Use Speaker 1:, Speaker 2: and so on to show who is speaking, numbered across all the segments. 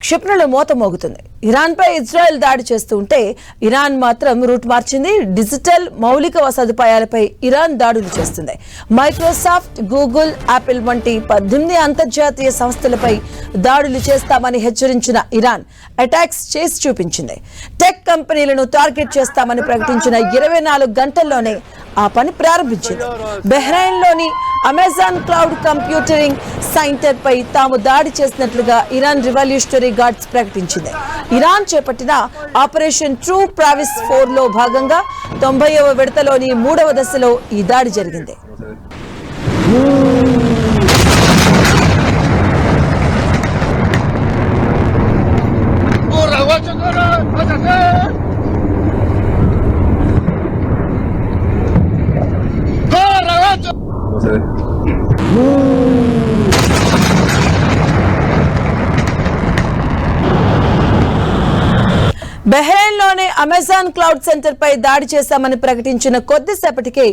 Speaker 1: క్షిపణుల మోత మోగుతుంది. ఇరాన్పై ఇజ్రాయెల్ దాడి చేస్తూ ఉంటే ఇరాన్ మాత్రం రూట్ మార్చింది. డిజిటల్ మౌలిక సదుపాయాలపై ఇరాన్ దాడులు చేస్తుంది. మైక్రోసాఫ్ట్, గూగుల్, యాపిల్ వంటి 18 అంతర్జాతీయ సంస్థలపై దాడులు చేస్తామని హెచ్చరించిన ఇరాన్ అటాక్స్ చేసి చూపించింది. టెక్ కంపెనీలను టార్గెట్ చేస్తామని ప్రకటించిన 24 గంటల్లోనే ఆ పని ప్రారంభించింది. బహ్రెయిన్లోని అమెజాన్ క్లౌడ్ కంప్యూటింగ్ సెంటర్ పై తాము దాడి చేసినట్లుగా ఇరాన్ రివల్యూషనరీ గార్డ్స్ ప్రకటించింది. ఇరాన్ చేపట్టిన ఆపరేషన్ ట్రూ ప్రావిస్ 4 లో భాగంగా 90వ విడతలోని 3వ దశలో ఈ దాడి జరిగింది. బహ్రెయిన్లోని అమెజాన్ క్లౌడ్ సెంటర్ పై దాడి చేశామని ప్రకటించిన కొద్దిసేపటికే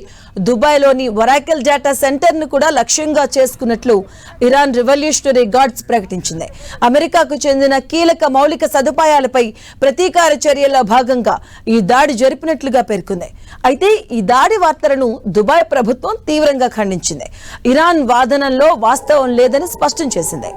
Speaker 1: దుబాయ్లోని ఒరాకిల్ డేటా సెంటర్ ను కూడా లక్ష్యంగా చేసుకున్నట్లు ఇరాన్ రివల్యూషనరీ గార్డ్స్ ప్రకటించింది. అమెరికాకు చెందిన కీలక మౌలిక సదుపాయాలపై ప్రతీకార చర్యల్లో భాగంగా ఈ దాడి జరిపినట్లుగా పేర్కొంది. అయితే ఈ దాడి వార్తలను దుబాయ్ ప్రభుత్వం తీవ్రంగా ఖండించింది. ఇరాన్ వాదనల్లో వాస్తవం లేదని స్పష్టం చేసింది.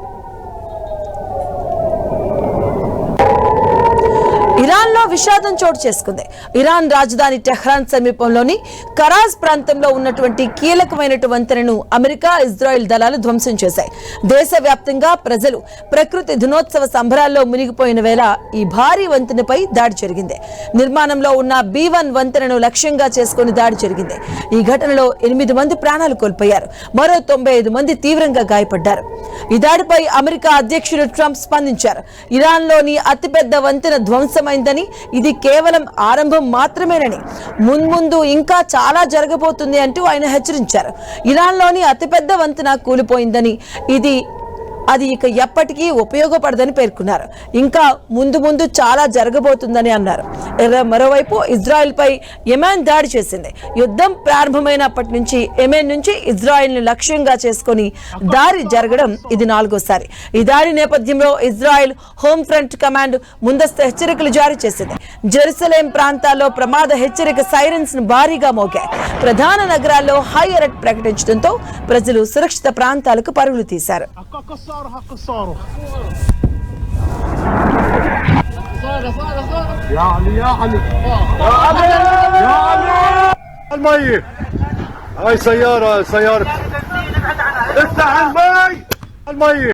Speaker 1: ఇరాన్లో విషాదం చోటు చేసుకుంది. ఇరాన్ రాజధాని టెహ్రాన్ సమీపంలోని కరాజ్ ప్రాంతంలో ఉన్నటువంటి కీలకమైనటువంటి వంతెనను అమెరికా, ఇజ్రాయెల్ దళాలు ధ్వంసం చేశాయి. దేశవ్యాప్తంగా ప్రజలు ప్రకృతి దినోత్సవ సంబరాల్లో మునిగిపోయిన వేళ ఈ భారీ వంతెనపై దాడి జరిగింది. నిర్మాణంలో ఉన్న B1 వంతెనను లక్ష్యంగా చేసుకుని దాడి జరిగింది. ఈ ఘటనలో 8 మంది ప్రాణాలు కోల్పోయారు. మరో 95 మంది తీవ్రంగా గాయపడ్డారు. ఈ దాడిపై అమెరికా అధ్యక్షుడు ట్రంప్ స్పందించారు. ఇరాన్లోని అతిపెద్ద వంతెన ధ్వంసమైందని, ఇది కేవలం ఆరంభం మాత్రమేనని, మున్ముందు ఇంకా చాలా జరగబోతుంది అంటూ ఆయన హెచ్చరించారు. ఇరాన్లోని అతిపెద్ద వంతెన కూలిపోయిందని, అది ఇక ఎప్పటికీ ఉపయోగపడదని పేర్కొన్నారు. ఇంకా ముందు చాలా జరగబోతుందని అన్నారు. మరోవైపు ఇజ్రాయెల్ పై యెమెన్ దాడి చేసింది. యుద్ధం ప్రారంభమైనప్పటి నుంచి యెమెన్ నుంచి ఇజ్రాయెల్ ను లక్ష్యంగా చేసుకుని దాడి జరగడం ఇది 4వసారి. ఈ దాడి నేపథ్యంలో ఇజ్రాయెల్ హోమ్ ఫ్రంట్ కమాండ్ ముందస్తు హెచ్చరికలు జారీ చేసింది. జెరూసలేం ప్రాంతాల్లో ప్రమాద హెచ్చరిక సైరన్స్ ను భారీగా మోగాయి. ప్రధాన నగరాల్లో హై అలర్ట్ ప్రకటించడంతో ప్రజలు సురక్షిత ప్రాంతాలకు పరుగులు తీశారు.
Speaker 2: يا علي يا علي يا علي المي هاي سيارة افتح المي